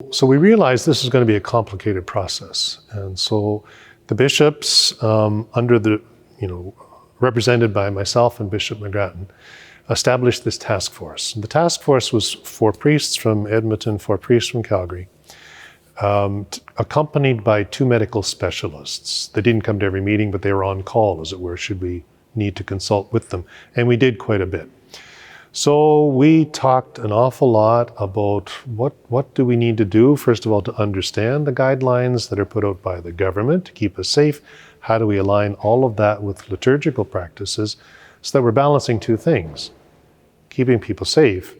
So we realized this is going to be a complicated process. And so the bishops, represented by myself and Bishop McGrattan, established this task force. And the task force was 4 priests from Edmonton, 4 priests from Calgary, accompanied by 2 medical specialists. They didn't come to every meeting, but they were on call, as it were, should we need to consult with them. And we did quite a bit. So we talked an awful lot about what do we need to do, first of all, to understand the guidelines that are put out by the government to keep us safe. How do we align all of that with liturgical practices so that we're balancing 2 things, keeping people safe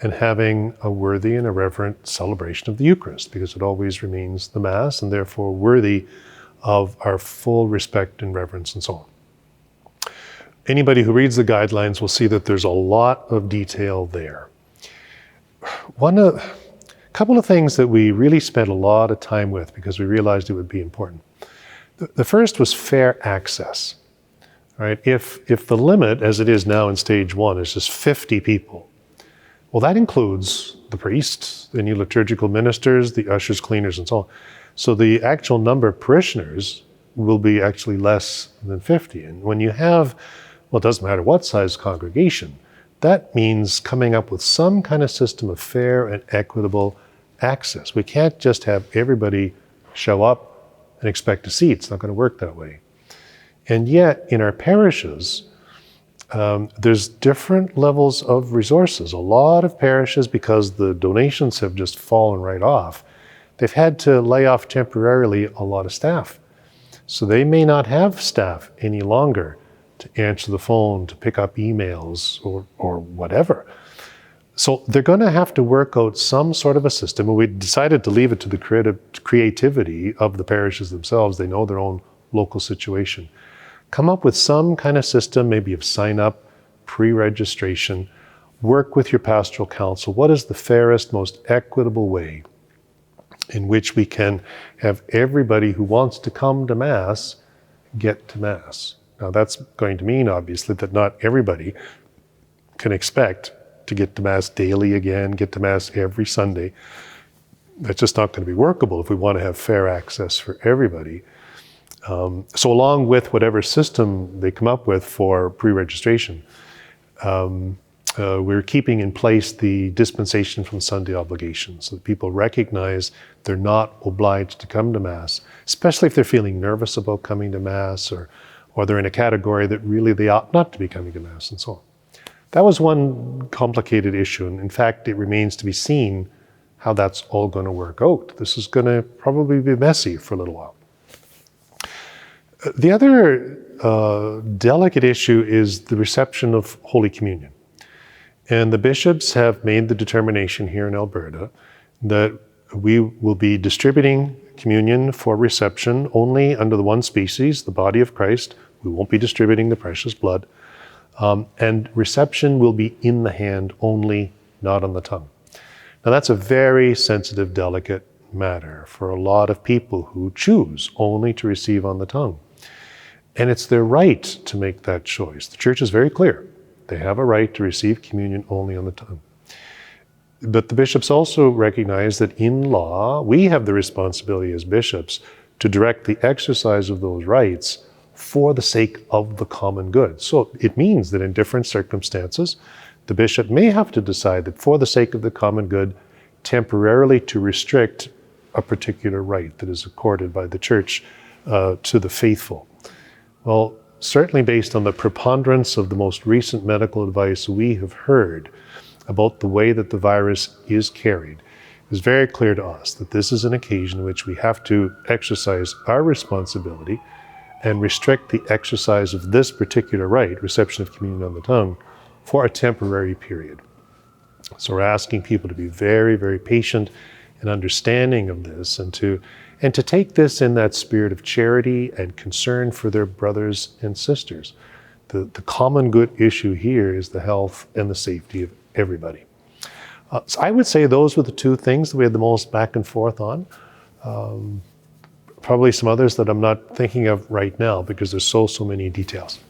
and having a worthy and a reverent celebration of the Eucharist, because it always remains the Mass and therefore worthy of our full respect and reverence and so on. Anybody who reads the guidelines will see that there's a lot of detail there. A couple of things that we really spent a lot of time with because we realized it would be important. The first was fair access. Right? If the limit, as it is now in stage 1, is just 50 people, well, that includes the priests, any liturgical ministers, the ushers, cleaners, and so on. So the actual number of parishioners will be actually less than 50. And when you have, well, it doesn't matter what size congregation, that means coming up with some kind of system of fair and equitable access. We can't just have everybody show up and expect a seat. It's not going to work that way. And yet, in our parishes, there's different levels of resources. A lot of parishes, because the donations have just fallen right off, they've had to lay off temporarily a lot of staff. So they may not have staff any longer to answer the phone, to pick up emails, or whatever. So they're going to have to work out some sort of a system, and we decided to leave it to the creativity of the parishes themselves. They know their own local situation. Come up with some kind of system, maybe of sign-up, pre-registration, work with your pastoral council. What is the fairest, most equitable way in which we can have everybody who wants to come to Mass get to Mass? Now that's going to mean, obviously, that not everybody can expect to get to Mass daily again, get to Mass every Sunday. That's just not going to be workable if we want to have fair access for everybody. So along with whatever system they come up with for pre-registration, we're keeping in place the dispensation from Sunday obligations so that people recognize they're not obliged to come to Mass, especially if they're feeling nervous about coming to Mass or they're in a category that really they ought not to be coming to Mass and so on. That was one complicated issue, and in fact, it remains to be seen how that's all going to work out. This is going to probably be messy for a little while. The other delicate issue is the reception of Holy Communion. And the bishops have made the determination here in Alberta that we will be distributing communion for reception only under the one species, the body of Christ. We won't be distributing the precious blood. And reception will be in the hand only, not on the tongue. Now that's a very sensitive, delicate matter for a lot of people who choose only to receive on the tongue. And it's their right to make that choice. The Church is very clear. They have a right to receive communion only on the tongue. But the bishops also recognize that in law, we have the responsibility as bishops to direct the exercise of those rights for the sake of the common good. So it means that in different circumstances, the bishop may have to decide that for the sake of the common good, temporarily to restrict a particular right that is accorded by the Church to the faithful. Well, certainly based on the preponderance of the most recent medical advice we have heard about the way that the virus is carried, it is very clear to us that this is an occasion in which we have to exercise our responsibility and restrict the exercise of this particular right, reception of communion on the tongue, for a temporary period. So we're asking people to be very, very patient and understanding of this, and to take this in that spirit of charity and concern for their brothers and sisters. The common good issue here is the health and the safety of everybody. So I would say those were the 2 things that we had the most back and forth on. Probably some others that I'm not thinking of right now because there's so many details.